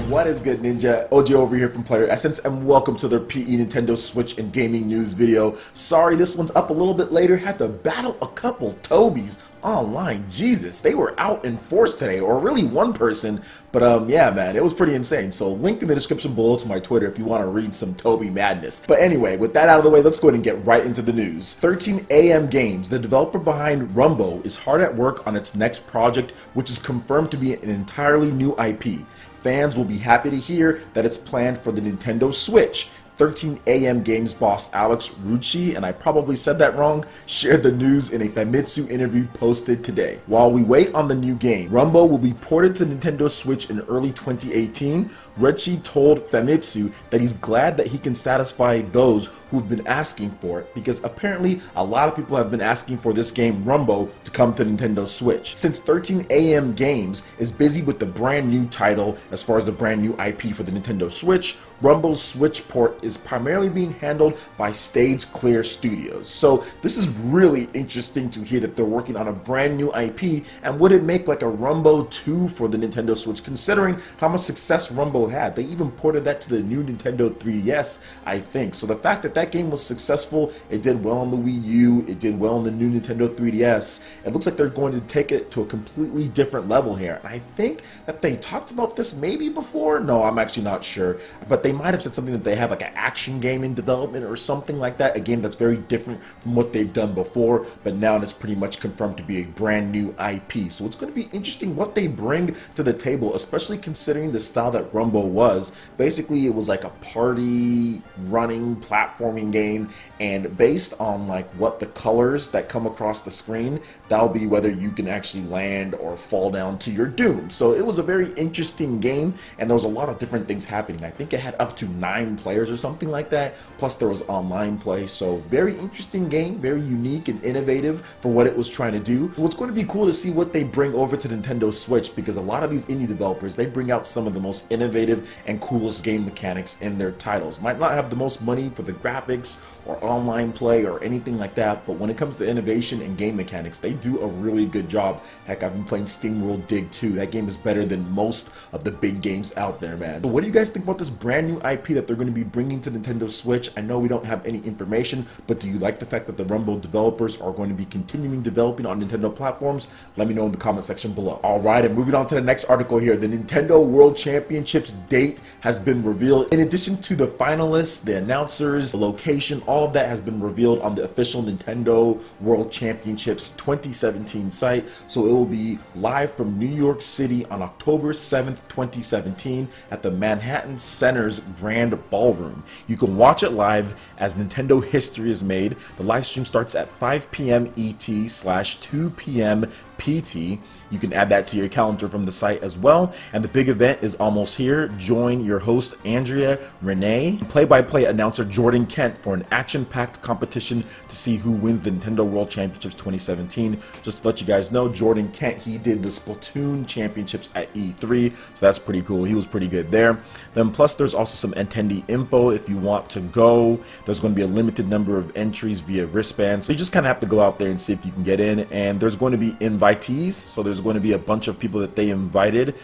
What is good, Ninja? OG over here from PlayerEssence, and welcome to their PE Nintendo Switch and gaming news video. Sorry, this one's up a little bit later. Had to battle a couple Tobys online. Jesus, they were out in force today, or really one person. But yeah, man, it was pretty insane. So link in the description below to my Twitter if you want to read some Toby madness. But anyway, with that out of the way, let's go ahead and get right into the news. 13 AM Games, the developer behind Runbow, is hard at work on its next project, which is confirmed to be an entirely new IP. Fans will be happy to hear that it's planned for the Nintendo Switch. 13 AM Games boss Alex Rucci, and I probably said that wrong, shared the news in a Famitsu interview posted today. While we wait on the new game, Runbow will be ported to Nintendo Switch in early 2018. Rucci told Famitsu that he's glad that he can satisfy those who've been asking for it, because apparently a lot of people have been asking for this game Runbow to come to Nintendo Switch. Since 13 AM Games is busy with the brand new title as far as the brand new IP for the Nintendo Switch, Runbow's Switch port is primarily being handled by Stage Clear Studios. So this is really interesting to hear that they're working on a brand new IP, and would it make like a Runbow 2 for the Nintendo Switch, considering how much success Runbow had? They even ported that to the new Nintendo 3DS, I think. So the fact that that game was successful, it did well on the Wii U, it did well on the new Nintendo 3DS, it looks like they're going to take it to a completely different level here. And I think that they talked about this maybe before. No, I'm actually not sure, but they might have said something that they have like an action game in development or something like that, a game that's very different from what they've done before, but now it's pretty much confirmed to be a brand new IP. So it's going to be interesting what they bring to the table, especially considering the style that Runbow was. Basically, it was like a party running platforming game, and based on like what the colors that come across the screen, that'll be whether you can actually land or fall down to your doom. So it was a very interesting game, and there was a lot of different things happening. I think it had up to 9 players or something like that, plus there was online play. So very interesting game, very unique and innovative for what it was trying to do. Well, it's going to be cool to see what they bring over to Nintendo Switch, because a lot of these indie developers, they bring out some of the most innovative and coolest game mechanics in their titles. Might not have the most money for the graphics or online play or anything like that, but when it comes to innovation and game mechanics, they do a really good job. Heck, I've been playing SteamWorld Dig 2. That game is better than most of the big games out there, man. So what do you guys think about this brand new IP that they're going to be bringing to Nintendo Switch? I know we don't have any information, but do you like the fact that the Runbow developers are going to be continuing developing on Nintendo platforms? Let me know in the comment section below. Alright, and moving on to the next article here. The Nintendo World Championships date has been revealed. In addition to the finalists, the announcers, the location, all of that has been revealed on the official Nintendo World Championships 2017 site. So it will be live from New York City on October 7th, 2017 at the Manhattan Center's Grand Ballroom. You can watch it live as Nintendo history is made. The live stream starts at 5 p.m. ET/2 p.m. PT. You can add that to your calendar from the site as well. And the big event is almost here. Join your host Andrea Renee, play-by-play announcer Jordan Kent for an action-packed competition to see who wins the Nintendo World Championships 2017. Just to let you guys know, Jordan Kent, he did the Splatoon Championships at E3, so that's pretty cool. He was pretty good there. Then plus there's also some attendee info if you want to go. There's going to be a limited number of entries via wristband, so you just kind of have to go out there and see if you can get in. And there's going to be invitees, so there's going to be a bunch of people that they invited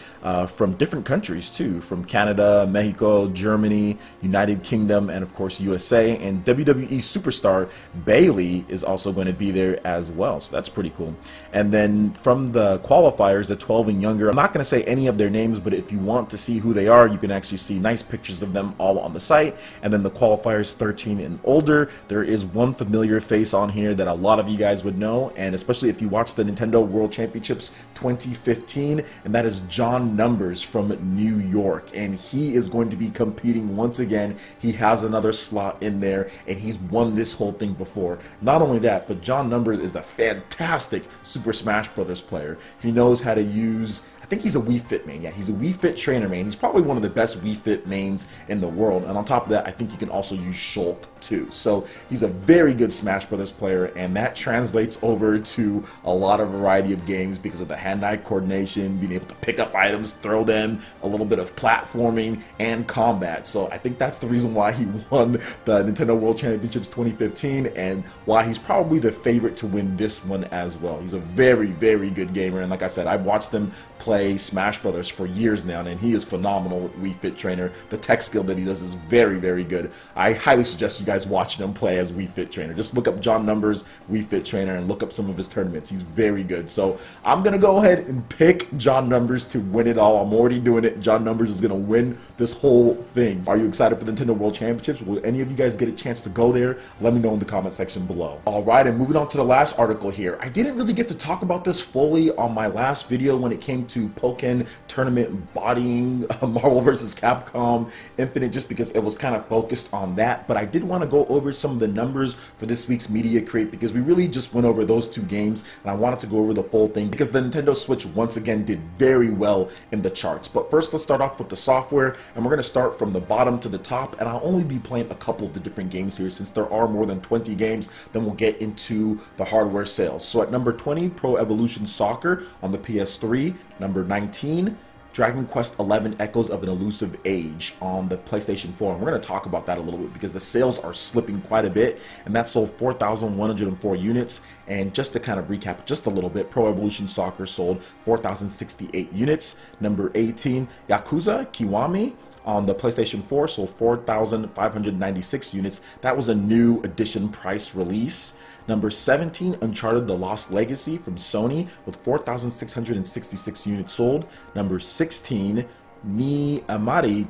from different countries too, from Canada, Mexico, Germany, United Kingdom, and of course USA. And WWE superstar Bayley is also going to be there as well, so that's pretty cool. And then from the qualifiers, the 12 and younger, I'm not going to say any of their names, but if you want to see who they are, you can actually see nice pictures of them all on the site. And then the qualifiers 13 and older, there is one familiar face on here that a lot of you guys would know, and especially if you watch the Nintendo World Championships 2015, and that is John Numbers from New York, and he is going to be competing once again. He has another slot in there, and he's won this whole thing before. Not only that, but John Numbers is a fantastic Super Smash Bros. Player. He knows how to use, I think he's a Wii Fit main. Yeah, he's a Wii Fit trainer main. He's probably one of the best Wii Fit mains in the world. And on top of that, I think he can also use Shulk too. So he's a very good Smash Brothers player, and that translates over to a lot of varieties variety of games because of the hand-eye coordination, being able to pick up items, throw them, a little bit of platforming, and combat. So I think that's the reason why he won the Nintendo World Championships 2015 and why he's probably the favorite to win this one as well. He's a very, very good gamer, and like I said, I've watched him play Smash Brothers for years now, and he is phenomenal with Wii Fit Trainer. The tech skill that he does is very, very good. I highly suggest you guys watching him play as Wii Fit Trainer. Just look up John Numbers Wii Fit Trainer and look up some of his tournaments. He's very good. So I'm gonna go ahead and pick John Numbers to win it all. I'm already doing it. John Numbers is gonna win this whole thing. Are you excited for the Nintendo World Championships? Will any of you guys get a chance to go there? Let me know in the comment section below. All right, and moving on to the last article here. I didn't really get to talk about this fully on my last video when it came to Pokken tournament embodying Marvel vs. Capcom Infinite, just because it was kind of focused on that. But I did want to go over some of the numbers for this week's media crate because we really just went over those two games, and I wanted to go over the full thing because the Nintendo Switch once again did very well in the charts. But first, let's start off with the software, and we're going to start from the bottom to the top, and I'll only be playing a couple of the different games here since there are more than 20 games. Then we'll get into the hardware sales. So at number 20, Pro Evolution Soccer on the PS3. Number 19, Dragon Quest XI Echoes of an Elusive Age on the PlayStation 4. And we're going to talk about that a little bit because the sales are slipping quite a bit, and that sold 4,104 units. And just to kind of recap just a little bit, Pro Evolution Soccer sold 4,068 units. Number 18, Yakuza Kiwami on the PlayStation 4 sold 4,596 units. That was a new edition price release. Number 17, Uncharted The Lost Legacy from Sony with 4,666 units sold. Number 16, Ni Amari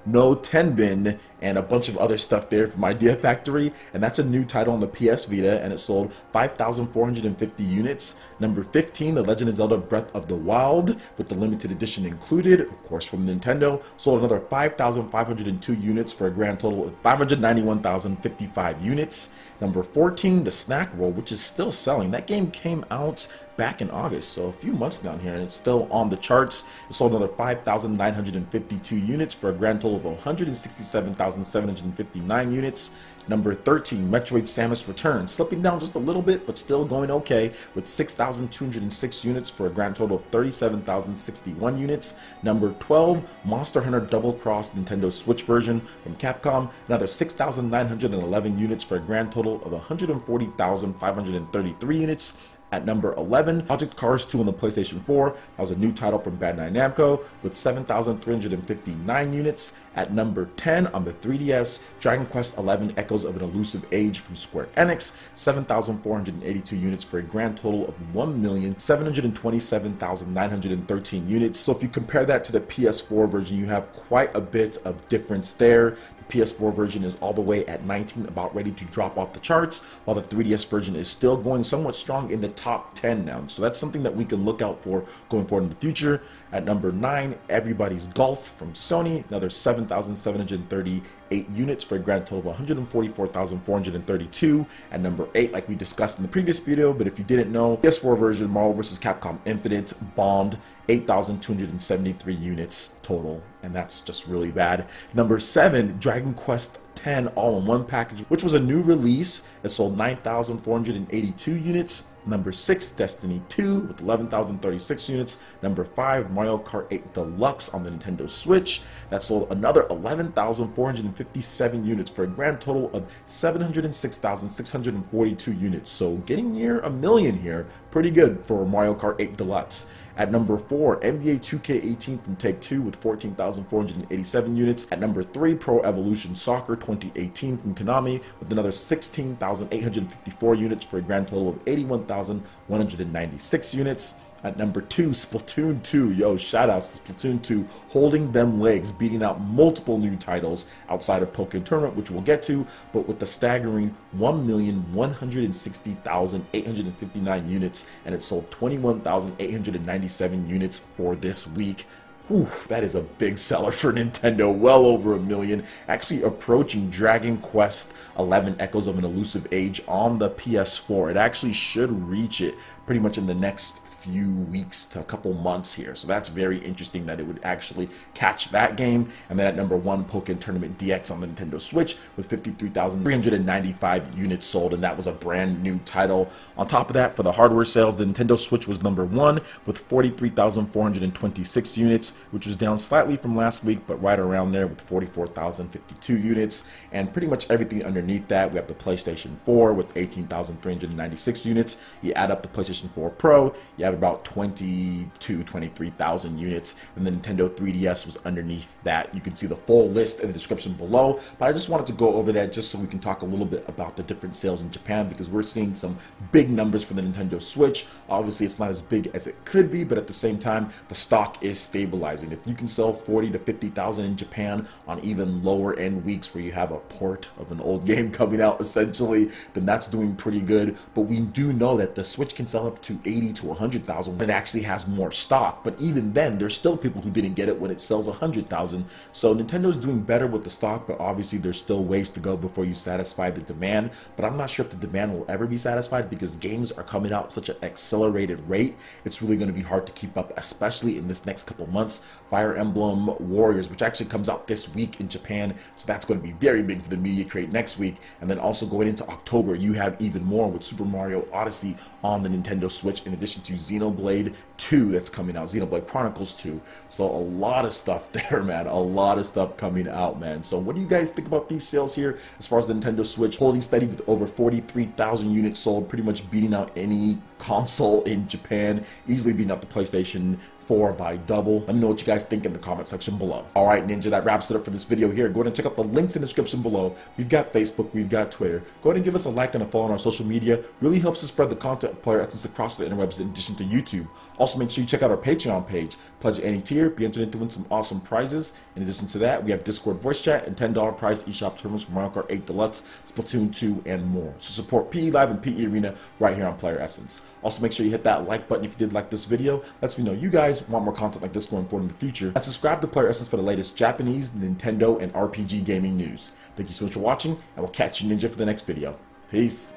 No Tenbin, and a bunch of other stuff there from Idea Factory, and that's a new title on the PS Vita, and it sold 5,450 units. Number 15, The Legend of Zelda Breath of the Wild, with the limited edition included, of course from Nintendo, sold another 5,502 units for a grand total of 591,055 units. Number 14, The Snack World, which is still selling. That game came out back in August, so a few months down here, and it's still on the charts. It sold another 5,952 units for a grand total of 167,759 units. Number 13, Metroid Samus Returns, slipping down just a little bit, but still going okay, with 6,206 units for a grand total of 37,061 units. Number 12, Monster Hunter Double Cross Nintendo Switch version from Capcom, another 6,911 units for a grand total of 140,533 units. At number 11, Project Cars 2 on the PlayStation 4. That was a new title from Bandai Namco with 7,359 units. At number 10 on the 3DS, Dragon Quest XI Echoes of an Elusive Age from Square Enix, 7,482 units for a grand total of 1,727,913 units. So if you compare that to the PS4 version, you have quite a bit of difference there. The PS4 version is all the way at 19, about ready to drop off the charts, while the 3DS version is still going somewhat strong in the top 10 now. So that's something that we can look out for going forward in the future. At number 9, Everybody's Golf from Sony, another 7,738 units for a grand total of 144,432. At number 8, like we discussed in the previous video, but if you didn't know, PS4 version Marvel vs. Capcom Infinite bombed 8,273 units total, and that's just really bad. Number 7, Dragon Quest X all-in-one package, which was a new release. It sold 9,482 units. Number 6, Destiny 2 with 11,036 units. Number 5, Mario Kart 8 Deluxe on the Nintendo Switch. That sold another 11,457 units for a grand total of 706,642 units. So getting near a million here. Pretty good for Mario Kart 8 Deluxe. At number 4, NBA 2K18 from Take-Two with 14,487 units. At number 3, Pro Evolution Soccer 2018 from Konami with another 16,854 units for a grand total of 81,196 units. At number 2, Splatoon 2. Yo, shoutouts to Splatoon 2, holding them legs, beating out multiple new titles outside of Pokken Tournament, which we'll get to, but with the staggering 1,160,859 units, and it sold 21,897 units for this week. Whew, that is a big seller for Nintendo, well over a million, actually approaching Dragon Quest XI Echoes of an Elusive Age on the PS4. It actually should reach it pretty much in the next few weeks to a couple months here. So that's very interesting that it would actually catch that game. And then at number 1, Pokken Tournament DX on the Nintendo Switch with 53,395 units sold, and that was a brand new title. On top of that, for the hardware sales, the Nintendo Switch was number 1 with 43,426 units, which was down slightly from last week, but right around there with 44,052 units. And pretty much everything underneath that, we have the PlayStation 4 with 18,396 units. You add up the PlayStation 4 Pro, you have about 23,000 units, and the Nintendo 3DS was underneath that. You can see the full list in the description below, but I just wanted to go over that just so we can talk a little bit about the different sales in Japan, because we're seeing some big numbers for the Nintendo Switch. Obviously, it's not as big as it could be, but at the same time, the stock is stabilizing. If you can sell 40 to 50,000 in Japan on even lower end weeks where you have a port of an old game coming out essentially, then that's doing pretty good. But we do know that the Switch can sell up to 80 to 100,000 when it actually has more stock. But even then, there's still people who didn't get it when it sells 100,000. So Nintendo's doing better with the stock, but obviously there's still ways to go before you satisfy the demand. But I'm not sure if the demand will ever be satisfied, because games are coming out at such an accelerated rate. It's really going to be hard to keep up, especially in this next couple months. Fire Emblem Warriors, which actually comes out this week in Japan, so that's going to be very big for the media crate next week. And then also going into October, you have even more with Super Mario Odyssey on the Nintendo Switch, in addition to Xenoblade 2 that's coming out, Xenoblade Chronicles 2. So a lot of stuff there, man. A lot of stuff coming out, man. So what do you guys think about these sales here as far as the Nintendo Switch holding steady with over 43,000 units sold, pretty much beating out any console in Japan, easily beating out the PlayStation 4 by double? Let me know what you guys think in the comment section below. All right, Ninja, that wraps it up for this video here. Go ahead and check out the links in the description below. We've got Facebook, we've got Twitter. Go ahead and give us a like and a follow on our social media. Really helps us spread the content of PlayerEssence across the interwebs in addition to YouTube. Also, make sure you check out our Patreon page. Pledge any tier, be entered into win some awesome prizes. In addition to that, we have Discord voice chat and $10 prize eShop tournaments for Mario Kart 8 Deluxe, Splatoon 2, and more. So support PE Live and PE Arena right here on PlayerEssence. Also, make sure you hit that like button if you did like this video. Lets me know you guys want more content like this going forward in the future. And subscribe to PlayerEssence for the latest Japanese, Nintendo, and RPG gaming news. Thank you so much for watching, and we'll catch you, Ninja, for the next video. Peace.